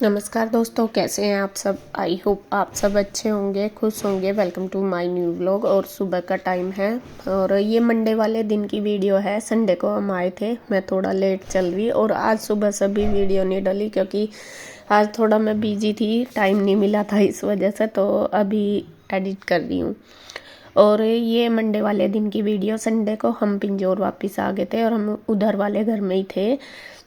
नमस्कार दोस्तों, कैसे हैं आप सब। आई होप आप सब अच्छे होंगे, खुश होंगे। Welcome to my new vlog. और सुबह का टाइम है और ये मंडे वाले दिन की वीडियो है। संडे को हम आए थे, मैं थोड़ा लेट चल रही और आज सुबह से भी वीडियो नहीं डली क्योंकि आज थोड़ा मैं बिजी थी, टाइम नहीं मिला था इस वजह से। तो अभी एडिट कर रही हूँ। और ये मंडे वाले दिन की वीडियो। संडे को हम पिंजौर वापस आ गए थे और हम उधर वाले घर में ही थे।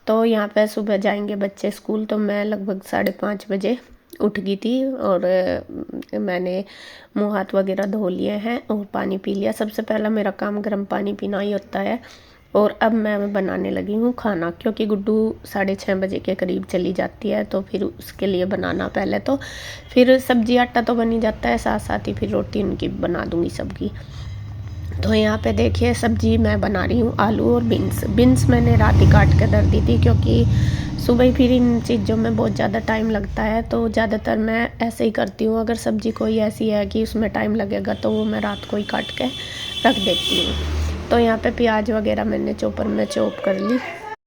तो यहाँ पे सुबह जाएंगे बच्चे स्कूल, तो मैं लगभग 5:30 बजे उठ गई थी और मैंने मुँह हाथ वगैरह धो लिए हैं और पानी पी लिया। सबसे पहला मेरा काम गर्म पानी पीना ही होता है। और अब मैं बनाने लगी हूँ खाना, क्योंकि गुड्डू 6:30 बजे के करीब चली जाती है, तो फिर उसके लिए बनाना पहले। तो फिर सब्जी आटा तो बन ही जाता है, साथ साथ ही फिर रोटी उनकी बना दूँगी सबकी। तो यहाँ पे देखिए सब्जी मैं बना रही हूँ, आलू और बीन्स मैंने रात ही काट के धर दी थी, क्योंकि सुबह फिर इन चीज़ों में बहुत ज़्यादा टाइम लगता है। तो ज़्यादातर मैं ऐसे ही करती हूँ। अगर सब्जी कोई ऐसी है कि उसमें टाइम लगेगा तो वो मैं रात को ही काट के रख देती हूँ। तो यहाँ पे प्याज वगैरह मैंने चॉपर में चॉप कर ली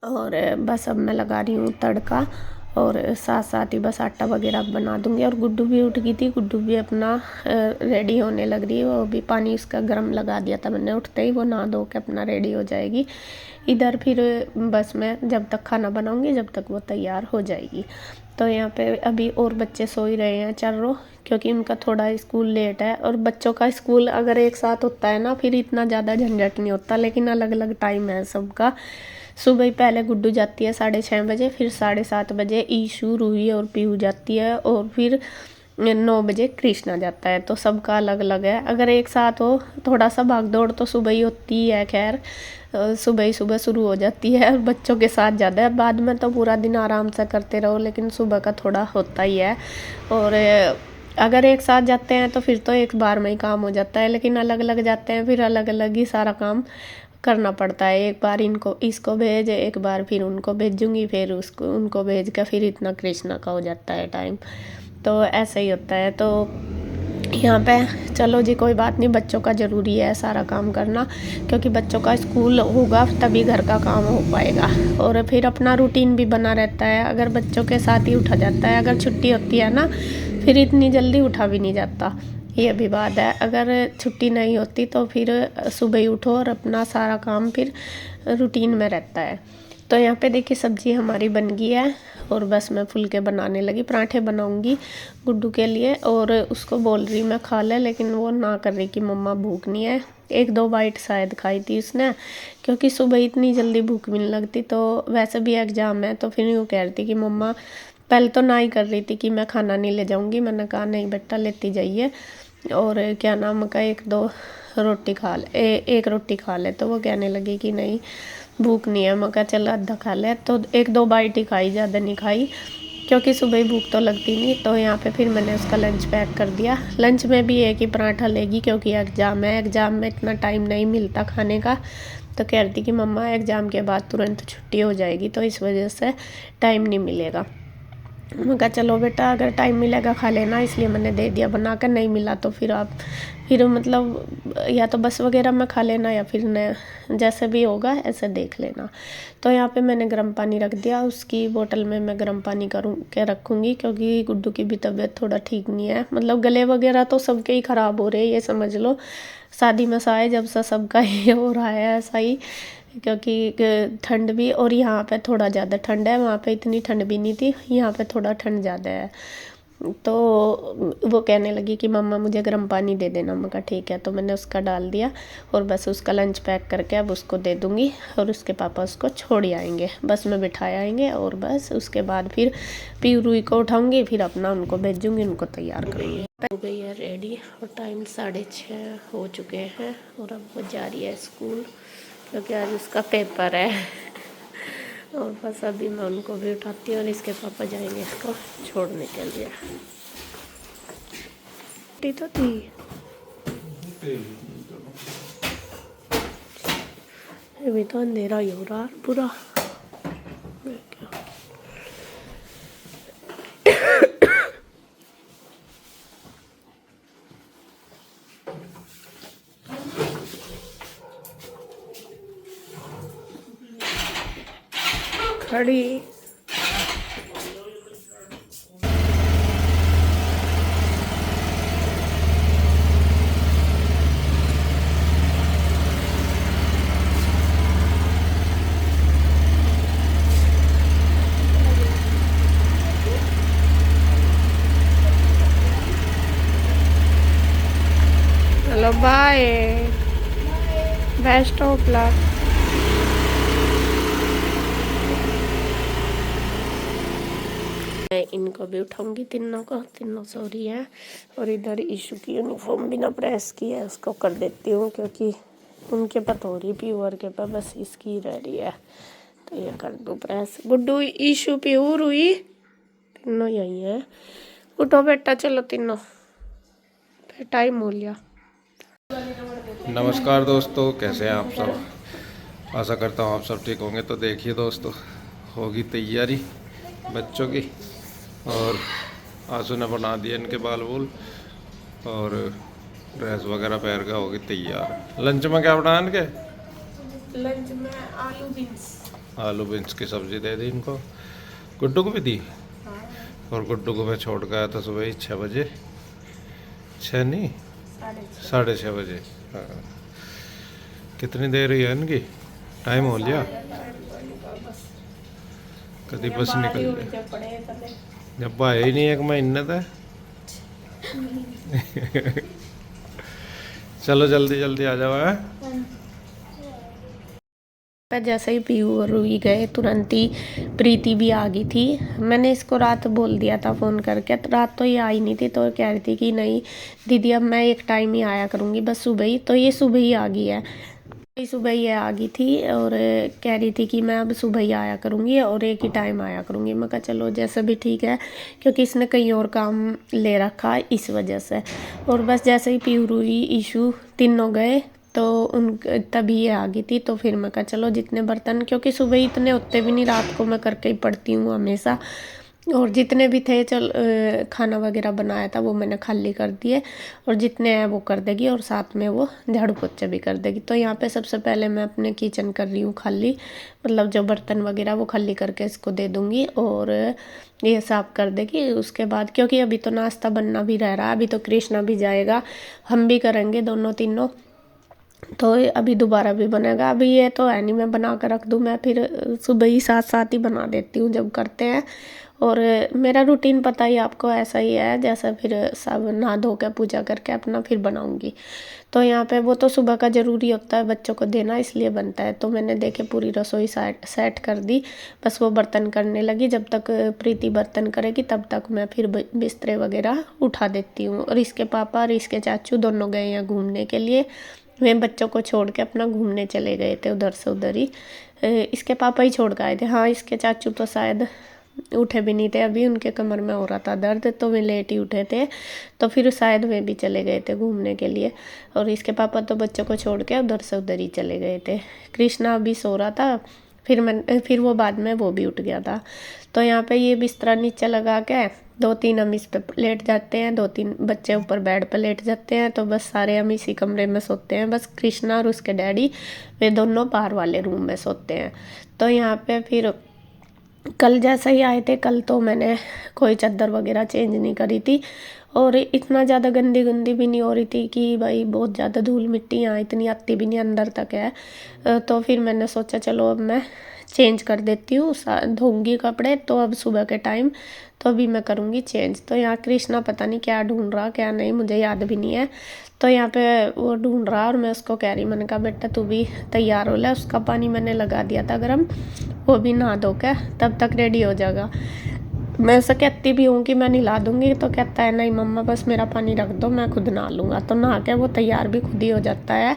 और बस अब मैं लगा रही हूँ तड़का। और साथ साथ ही बस आटा वगैरह बना दूंगी। और गुड्डू भी उठ गई थी, गुड्डू भी अपना रेडी होने लग रही है। वो भी पानी उसका गर्म लगा दिया था मैंने, उठते ही वो नहा धो के अपना रेडी हो जाएगी। इधर फिर बस मैं जब तक खाना बनाऊंगी जब तक वो तैयार हो जाएगी। तो यहाँ पे अभी और बच्चे सो ही रहे हैं चारों, क्योंकि उनका थोड़ा स्कूल लेट है। और बच्चों का स्कूल अगर एक साथ होता है ना, फिर इतना ज़्यादा झंझट नहीं होता, लेकिन अलग अलग टाइम है सबका। सुबह ही पहले गुड्डू जाती है 6:30 बजे, फिर 7:30 बजे ईशू, रूही और पीहू जाती है, और फिर 9 बजे कृष्णा जाता है। तो सबका अलग अलग है। अगर एक साथ हो थोड़ा सा भाग दौड़ तो सुबह ही होती है। खैर सुबह ही सुबह शुरू हो जाती है। बच्चों के साथ ज़्यादा है, बाद में तो पूरा दिन आराम से करते रहो, लेकिन सुबह का थोड़ा होता ही है। और अगर एक साथ जाते हैं तो फिर तो एक बार में ही काम हो जाता है, लेकिन अलग अलग जाते हैं फिर अलग अलग ही सारा काम करना पड़ता है। एक बार इनको इसको भेज, एक बार फिर उनको भेजूंगी, फिर उसको उनको भेज कर फिर इतना कृष्णा का हो जाता है टाइम। तो ऐसा ही होता है। तो यहाँ पे चलो जी, कोई बात नहीं, बच्चों का ज़रूरी है सारा काम करना, क्योंकि बच्चों का स्कूल होगा तभी घर का काम हो पाएगा। और फिर अपना रूटीन भी बना रहता है। अगर बच्चों के साथ ही उठा जाता है, अगर छुट्टी होती है ना फिर इतनी जल्दी उठा भी नहीं जाता, ये भी बात है। अगर छुट्टी नहीं होती तो फिर सुबह ही उठो और अपना सारा काम फिर रूटीन में रहता है। तो यहाँ पे देखिए सब्जी हमारी बन गई है और बस मैं फुलके बनाने लगी। पराठे बनाऊंगी गुड्डू के लिए, और उसको बोल रही मैं खा ले, लेकिन वो ना कर रही कि मम्मा भूख नहीं है। 1-2 बाइट शायद खाई थी उसने, क्योंकि सुबह इतनी जल्दी भूख भी नहीं लगती। तो वैसे भी एग्ज़ाम है, तो फिर यूँ कह रही थी कि मम्मा, पहले तो ना ही कर रही थी कि मैं खाना नहीं ले जाऊँगी। मैंने कहा नहीं बेटा, लेती जाइए। और क्या नाम का, 1-2 रोटी खा ले, एक रोटी खा ले। तो वो कहने लगी कि नहीं भूख नहीं है। मैं कहा चल आधा खा ले। तो 1-2 बाइट ही खाई, ज़्यादा नहीं खाई, क्योंकि सुबह ही भूख तो लगती नहीं। तो यहाँ पे फिर मैंने उसका लंच पैक कर दिया। लंच में भी एक ही पराठा लेगी, क्योंकि एग्ज़ाम है, एग्ज़ाम में इतना टाइम नहीं मिलता खाने का। तो कह रही थी कि मम्मा एग्ज़ाम के बाद तुरंत छुट्टी हो जाएगी, तो इस वजह से टाइम नहीं मिलेगा। मैं कहा चलो बेटा, अगर टाइम मिलेगा खा लेना, इसलिए मैंने दे दिया बना कर। नहीं मिला तो फिर आप फिर मतलब या तो बस वगैरह में खा लेना, या फिर न जैसे भी होगा ऐसे देख लेना। तो यहाँ पे मैंने गर्म पानी रख दिया, उसकी बोतल में मैं गर्म पानी करूँ के रखूँगी, क्योंकि गुड्डू की भी तबीयत थोड़ा ठीक नहीं है। मतलब गले वगैरह तो सबके ही ख़राब हो रहे हैं, ये समझ लो। शादी में सा है जब से सबका ये हो रहा है ऐसा ही, क्योंकि ठंड भी, और यहाँ पे थोड़ा ज़्यादा ठंड है, वहाँ पे इतनी ठंड भी नहीं थी, यहाँ पे थोड़ा ठंड ज़्यादा है। तो वो कहने लगी कि मम्मा मुझे गर्म पानी दे देना। मैं कहा ठीक है। तो मैंने उसका डाल दिया और बस उसका लंच पैक करके अब उसको दे दूँगी, और उसके पापा उसको छोड़ आएंगे, बस में बिठाए आएंगे। और बस उसके बाद फिर पीरू रूही को उठाऊँगी, फिर अपना उनको भेजूँगी, उनको तैयार करूँगी। हो गई है रेडी और टाइम 6:30 हो चुके हैं, और अब वो जा रही है स्कूल, क्योंकि आज उसका पेपर है। और बस अभी मैं उनको भी उठाती हूँ और इसके पापा जाएंगे इसको छोड़ने के लिए। तो थी अभी तो अंधेरा ही हो रहा पूरा। खड़ी चलो बाय, बेस्ट ऑफ लक। मैं इनको भी उठाऊंगी, तीनों को, तीनों सो रही है। और इधर ईशू की यूनिफॉर्म भी ना प्रेस की है, उसको कर देती हूँ क्योंकि उनके पास हो रही प्योर के पास, बस इसकी रह रही है तो ये कर दूँ प्रेस। गुड्डू ईशू प्योर हुई, तीनों यही है। उठो बेटा, चलो तीनों, फिर टाइम हो लिया। नमस्कार दोस्तों, कैसे हैं आप सब? आशा करता हूँ आप सब ठीक होंगे। तो देखिए दोस्तों, होगी तैयारी बच्चों की, और आंसू ने बना दिया इनके बाल वूल और ड्रेस वगैरह पहन के होगी तैयार। लंच में क्या बनाया इनके? लंच में आलू बीन्स, आलू बीन्स की सब्जी दे दी इनको, गुड्डू को भी दी। और गुड्डू को मैं छोड़ के आया था सुबह ही 6 बजे, 6 नहीं 6:30 बजे। हाँ, कितनी देर हुई है इनकी? टाइम हो लिया, कभी बस निकल जाए। जब आए ही नहीं एक महीने तक। चलो जल्दी जल्दी आ जाओ। जैसे ही पीयू और रूही गए तुरंत ही प्रीति भी आ गई थी। मैंने इसको रात बोल दिया था फ़ोन करके, तो रात तो ये आई नहीं थी, तो कह रही थी कि नहीं दीदी अब मैं एक टाइम ही आया करूँगी, बस सुबह ही। तो ये सुबह ही आ गई है, सुबह ही आ गई थी और कह रही थी कि मैं अब सुबह ही आया करूँगी और एक ही टाइम आया करूँगी। मैं कहा चलो जैसे भी ठीक है, क्योंकि इसने कहीं और काम ले रखा है इस वजह से। और बस जैसे ही पीयू रूही ईशू तीनों गए तो उन तभी ये आ गई थी। तो फिर मैं कहा चलो जितने बर्तन, क्योंकि सुबह इतने होते भी नहीं, रात को मैं करके ही पड़ती हूँ हमेशा। और जितने भी थे खाना वगैरह बनाया था वो मैंने खाली कर दिए, और जितने हैं वो कर देगी, और साथ में वो झाड़ू पोछा भी कर देगी। तो यहाँ पे सबसे पहले मैं अपने किचन कर रही हूँ खाली, मतलब जो बर्तन वगैरह वो खाली करके इसको दे दूँगी और ये साफ कर देगी। उसके बाद क्योंकि अभी तो नाश्ता बनना भी रह रहा है, अभी तो कृष्णा भी जाएगा, हम भी करेंगे दोनों तीनों, तो अभी दोबारा भी बनेगा। अभी ये तो है नहीं मैं बना कर रख दूँ, मैं फिर सुबह ही साथ साथ ही बना देती हूँ जब करते हैं। और मेरा रूटीन पता ही आपको ऐसा ही है, जैसा फिर सब नहा धो के पूजा करके अपना फिर बनाऊंगी। तो यहाँ पे वो तो सुबह का ज़रूरी होता है बच्चों को देना, इसलिए बनता है। तो मैंने देखे पूरी रसोई सेट कर दी, बस वो बर्तन करने लगी। जब तक प्रीति बर्तन करेगी तब तक मैं फिर बिस्तरे वगैरह उठा देती हूँ। और इसके पापा और इसके चाचू दोनों गए हैं घूमने के लिए, वे बच्चों को छोड़ के अपना घूमने चले गए थे उधर से उधर ही। इसके पापा ही छोड़ के आए थे, हाँ इसके चाचू तो शायद उठे भी नहीं थे, अभी उनके कमर में हो रहा था दर्द, तो वे लेट ही उठे थे, तो फिर शायद वे भी चले गए थे घूमने के लिए। और इसके पापा तो बच्चों को छोड़ के उधर से उधर ही चले गए थे। कृष्णा अभी सो रहा था, फिर वो बाद में वो भी उठ गया था। तो यहाँ पे ये बिस्तरा नीचे लगा के 2-3 हम इस पे लेट जाते हैं, 2-3 बच्चे ऊपर बेड पे लेट जाते हैं, तो बस सारे हम इसी कमरे में सोते हैं। बस कृष्णा और उसके डैडी वे दोनों बाहर वाले रूम में सोते हैं। तो यहाँ पे फिर कल जैसा ही आए थे, कल तो मैंने कोई चादर वगैरह चेंज नहीं करी थी, और इतना ज़्यादा गंदी गंदी भी नहीं हो रही थी कि भाई बहुत ज़्यादा धूल मिट्टी यहाँ इतनी आती भी नहीं अंदर तक है। तो फिर मैंने सोचा चलो अब मैं चेंज कर देती हूँ, धोऊंगी कपड़े तो अब सुबह के टाइम, तो अभी मैं करूँगी चेंज। तो यहाँ कृष्णा पता नहीं क्या ढूंढ रहा क्या नहीं, मुझे याद भी नहीं है। तो यहाँ पे वो ढूंढ रहा और मैं उसको कह रही, मैंने कहा बेटा तू भी तैयार हो ले, उसका पानी मैंने लगा दिया था गर्म, वो भी नहा धो के तब तक रेडी हो जाएगा। मैं उसे कहती भी हूँ कि मैं नहला दूँगी, तो कहता है नहीं मम्मा बस मेरा पानी रख दो, मैं खुद नहा लूँगा। तो नहा के वो तैयार भी खुद ही हो जाता है,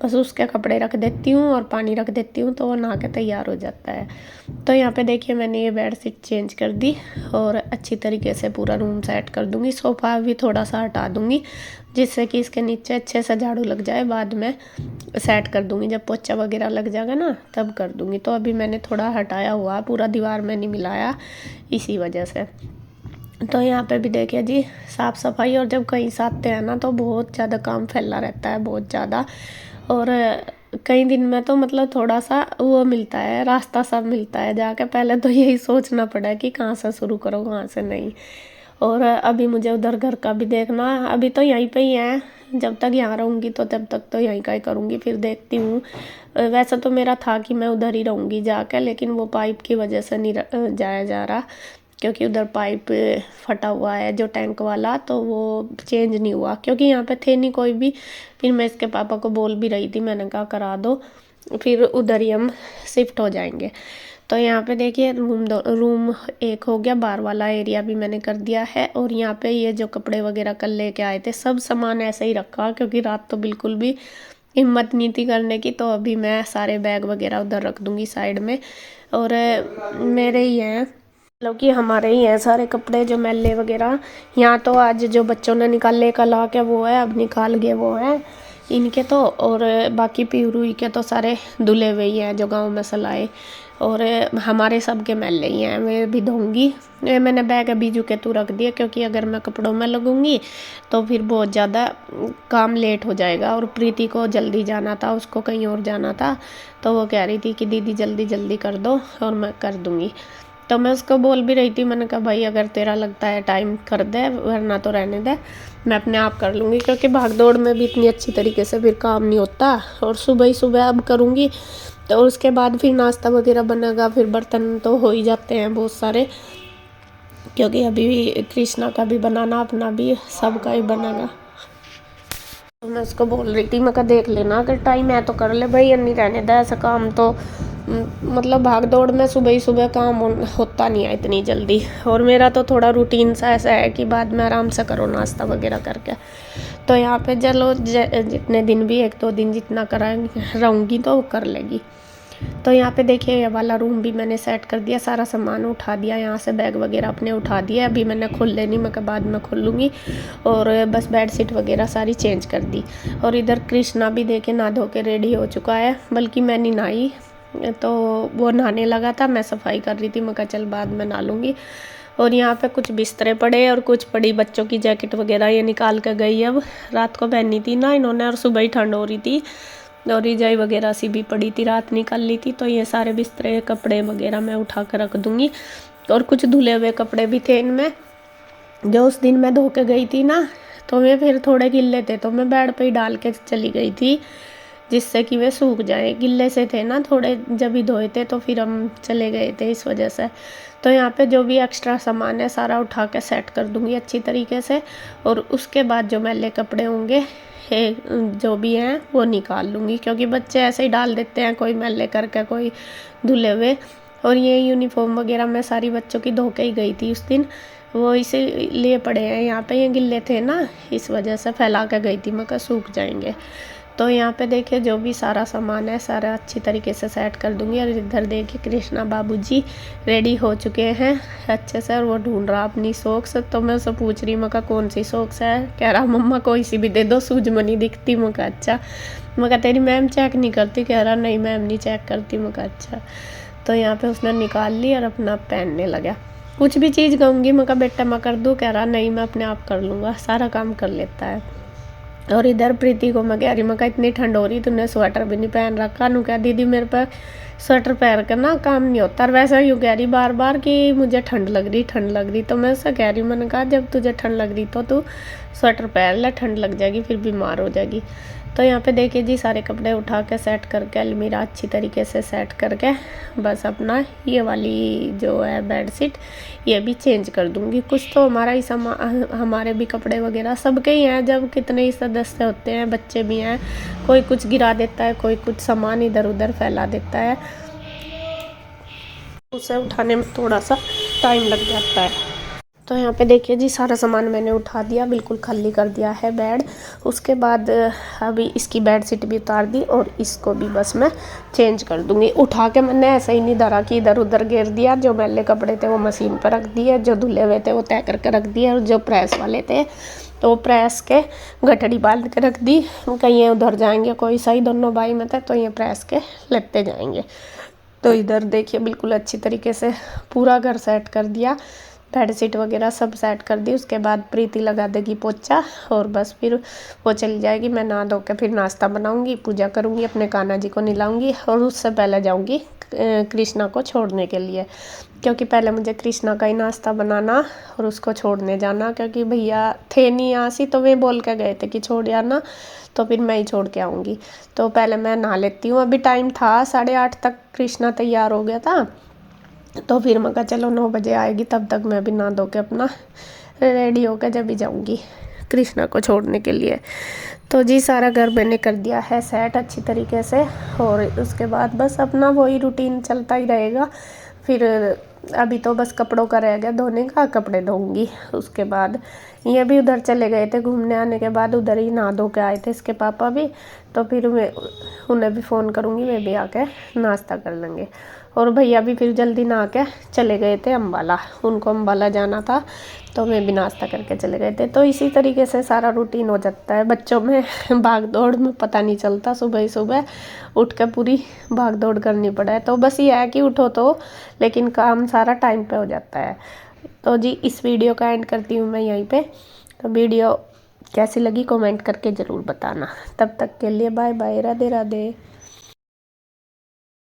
बस उसके कपड़े रख देती हूँ और पानी रख देती हूँ तो वो नहा के तैयार हो जाता है। तो यहाँ पे देखिए मैंने ये बेड शीट चेंज कर दी और अच्छी तरीके से पूरा रूम सेट कर दूँगी। सोफ़ा भी थोड़ा सा हटा दूँगी जिससे कि इसके नीचे अच्छे से झाड़ू लग जाए, बाद में सेट कर दूँगी, जब पोछा वगैरह लग जाएगा ना तब कर दूँगी। तो अभी मैंने थोड़ा हटाया हुआ, पूरा दीवार में नहीं मिलाया इसी वजह से। तो यहाँ पे भी देखिए जी साफ़ सफाई, और जब कहीं से आते हैं ना तो बहुत ज़्यादा काम फैला रहता है, बहुत ज़्यादा। और कई दिन में तो मतलब थोड़ा सा वो मिलता है, रास्ता सा मिलता है जाके, पहले तो यही सोचना पड़ा कि कहाँ से शुरू करो कहाँ से नहीं। और अभी मुझे उधर घर का भी देखना, अभी तो यहीं पे ही है, जब तक यहाँ रहूँगी तो तब तक तो यहीं का ही करूँगी, फिर देखती हूँ। वैसे तो मेरा था कि मैं उधर ही रहूँगी जाके, लेकिन वो पाइप की वजह से नहीं जाया जा रहा, क्योंकि उधर पाइप फटा हुआ है जो टैंक वाला, तो वो चेंज नहीं हुआ क्योंकि यहाँ पे थे नहीं कोई भी। फिर मैं इसके पापा को बोल भी रही थी, मैंने कहा करा दो, फिर उधर ही हम शिफ्ट हो जाएंगे। तो यहाँ पे देखिए रूम एक हो गया, बाहर वाला एरिया भी मैंने कर दिया है। और यहाँ पे ये जो कपड़े वगैरह कल लेके आए थे सब सामान ऐसे ही रखा, क्योंकि रात तो बिल्कुल भी हिम्मत नहीं थी करने की। तो अभी मैं सारे बैग वगैरह उधर रख दूँगी साइड में। और मेरे ही हैं, मतलब कि हमारे ही हैं सारे कपड़े जो मैले वगैरह। यहाँ तो आज जो बच्चों ने निकाले कल आके वो है, अब निकाल गए वो है इनके तो। और बाकी पीरू के तो सारे धुले हुए ही हैं जो गांव में सलाए। और हमारे सब के मैले ही हैं, मैं भी धोऊंगी। मैंने बैग अभी झुके तू रख दिया, क्योंकि अगर मैं कपड़ों में लगूंगी तो फिर बहुत ज़्यादा काम लेट हो जाएगा। और प्रीति को जल्दी जाना था, उसको कहीं और जाना था, तो वो कह रही थी कि दीदी जल्दी जल्दी कर दो और मैं कर दूँगी। तो मैं उसको बोल भी रही थी, मैंने कहा भाई अगर तेरा लगता है टाइम कर दे, वरना तो रहने दे, मैं अपने आप कर लूँगी। क्योंकि भाग दौड़ में भी इतनी अच्छी तरीके से फिर काम नहीं होता। और सुबह ही सुबह अब करूँगी तो उसके बाद फिर नाश्ता वगैरह बनेगा, फिर बर्तन तो हो ही जाते हैं बहुत सारे, क्योंकि अभी कृष्णा का भी बनाना, अपना भी, सबका ही बनेगा। तो मैं उसको बोल रही थी, मैं कहा देख लेना अगर टाइम है तो कर ले भाई, नहीं रहने दे ऐसा काम तो। मतलब भाग दौड़ में सुबह ही सुबह काम होता नहीं है इतनी जल्दी। और मेरा तो थोड़ा रूटीन सा ऐसा है कि बाद में आराम से करो नाश्ता वगैरह करके। तो यहाँ पे चलो जितने दिन भी, 1-2 दिन जितना करा रहूँगी तो वो कर लेगी। तो यहाँ पे देखिए ये वाला रूम भी मैंने सेट कर दिया, सारा सामान उठा दिया, यहाँ से बैग वगैरह अपने उठा दिया। अभी मैंने खोल लेनी, मैं बाद में खोल लूँगी। और बस बेड शीट वगैरह सारी चेंज कर दी। और इधर कृष्णा भी देखे नहा धो के रेडी हो चुका है, बल्कि मैं नहीं नहाई, तो वो नहाने लगा था, मैं सफाई कर रही थी, मैं कहा चल बाद में नहा लूँगी। और यहाँ पे कुछ बिस्तरे पड़े और कुछ पड़ी बच्चों की जैकेट वगैरह, ये निकाल कर गई। अब रात को पहनी थी ना इन्होंने, और सुबह ही ठंड हो रही थी, और रजाई वगैरह सी भी पड़ी थी, रात निकाल ली थी। तो ये सारे बिस्तरे कपड़े वगैरह मैं उठा कर रख दूँगी। और कुछ धुले हुए कपड़े भी थे इनमें, जो उस दिन मैं धो के गई थी ना, तो वे फिर थोड़े गिल्ले थे, तो मैं बेड पे ही डाल के चली गई थी, जिससे कि वे सूख जाए। गिल्ले से थे ना थोड़े, जब ही धोए थे तो फिर हम चले गए थे इस वजह से। तो यहाँ पे जो भी एक्स्ट्रा सामान है सारा उठा के सेट कर दूँगी अच्छी तरीके से। और उसके बाद जो मैले कपड़े होंगे जो भी हैं वो निकाल लूँगी, क्योंकि बच्चे ऐसे ही डाल देते हैं, कोई मैले करके कोई धुले हुए। और ये यूनिफॉर्म वगैरह मैं सारी बच्चों की धो के ही गई थी उस दिन, वो इसीलिए पड़े हैं यहाँ पे, ये गिल्ले थे ना इस वजह से फैला के गई थी, मैं कहा सूख जाएंगे। तो यहाँ पे देखिए जो भी सारा सामान है सारा अच्छी तरीके से सेट कर दूँगी। और इधर देखिए कृष्णा बाबूजी रेडी हो चुके हैं अच्छे से, और वो ढूंढ रहा अपनी सॉक्स। तो मैं उससे पूछ रही, मैं कहा कौन सी सॉक्स है, कह रहा मम्मा कोई सी भी दे दो, सूजमनी दिखती। मैं कहा अच्छा, मैं कहा तेरी मैम चेक नहीं करती, कह रहा नहीं मैम नहीं चेक करती। मैं कहा अच्छा। तो यहाँ पे उसने निकाल ली और अपना पहनने लगा। कुछ भी चीज़ कहूँगी मैं कहा बेटा मैं कर दूँ, कह रहा नहीं मैं अपने आप कर लूँगा, सारा काम कर लेता है। और इधर प्रीति को मैं कह रही, मैं कहा इतनी ठंड हो रही, तूने स्वेटर भी नहीं पहन रखा। नू कह दीदी मेरे पे स्वेटर पहन कर ना काम नहीं होता। और वैसा यूँ कह रही बार बार कि मुझे ठंड लग रही ठंड लग रही। तो मैं उससे कह रही हूँ, मैंने कहा जब तुझे ठंड लग रही तो तू स्वेटर पहन ले, ठंड लग जाएगी फिर बीमार हो जाएगी। तो यहाँ पे देखिए जी सारे कपड़े उठा के सेट करके अलमीरा अच्छी तरीके से सेट करके, बस अपना ये वाली जो है बेड शीट ये भी चेंज कर दूँगी। कुछ तो हमारा ही हमारे भी कपड़े वगैरह सबके ही हैं, जब कितने ही सदस्य होते हैं, बच्चे भी हैं, कोई कुछ गिरा देता है, कोई कुछ सामान इधर उधर फैला देता है, उसे उठाने में थोड़ा सा टाइम लग जाता है। तो यहाँ पे देखिए जी सारा सामान मैंने उठा दिया, बिल्कुल खाली कर दिया है बेड। उसके बाद अभी इसकी बेड शीट भी उतार दी और इसको भी बस मैं चेंज कर दूँगी। उठा के मैंने ऐसे ही नहीं धरा कि इधर उधर गिर दिया। जो मैले कपड़े थे वो मशीन पर रख दिए, जो धुले हुए थे वो तय करके रख दिए, और जो प्रेस वाले थे तो प्रेस के गठड़ी बांध के रख दी। कहीं उधर जाएंगे कोई सही, दोनों भाई में थे तो ये प्रेस के लेते जाएंगे। तो इधर देखिए बिल्कुल अच्छी तरीके से पूरा घर सेट कर दिया, बेड शीट वगैरह सब सेट कर दी। उसके बाद प्रीति लगा देगी पोछा और बस फिर वो चली जाएगी। मैं नहा धो के फिर नाश्ता बनाऊंगी, पूजा करूंगी, अपने कान्हा जी को नहलाऊंगी और उससे पहले जाऊंगी कृष्णा को छोड़ने के लिए, क्योंकि पहले मुझे कृष्णा का ही नाश्ता बनाना और उसको छोड़ने जाना, क्योंकि भैया थे नहीं यहाँ से, तो वे बोल के गए थे कि छोड़ आना, तो फिर मैं ही छोड़ के आऊँगी। तो पहले मैं नहा लेती हूँ, अभी टाइम था 8:30 तक कृष्णा तैयार हो गया था, तो फिर मैं कहा चलो 9 बजे आएगी, तब तक मैं भी नहा धो के अपना रेडी होकर जब भी जाऊँगी कृष्णा को छोड़ने के लिए। तो जी सारा घर मैंने कर दिया है सेट अच्छी तरीके से, और उसके बाद बस अपना वही रूटीन चलता ही रहेगा। फिर अभी तो बस कपड़ों का रह गया धोने का, कपड़े धोऊंगी। उसके बाद ये भी उधर चले गए थे घूमने, आने के बाद उधर ही नहा धो के आए थे इसके पापा भी। तो फिर मैं उन्हें भी फ़ोन करूँगी, वे भी आके नाश्ता कर लेंगे। और भैया भी फिर जल्दी नहा के चले गए थे अम्बाला, उनको अम्बाला जाना था, तो मैं भी नाश्ता करके चले गए थे। तो इसी तरीके से सारा रूटीन हो जाता है बच्चों में भाग दौड़ में पता नहीं चलता, सुबह ही सुबह उठ कर पूरी भाग दौड़ करनी पड़ा है। तो बस ये है कि उठो तो, लेकिन काम सारा टाइम पे हो जाता है। तो जी इस वीडियो का एंड करती हूँ मैं यहीं पे। तो वीडियो कैसी लगी कमेंट करके ज़रूर बताना। तब तक के लिए बाय बाय, राधे राधे।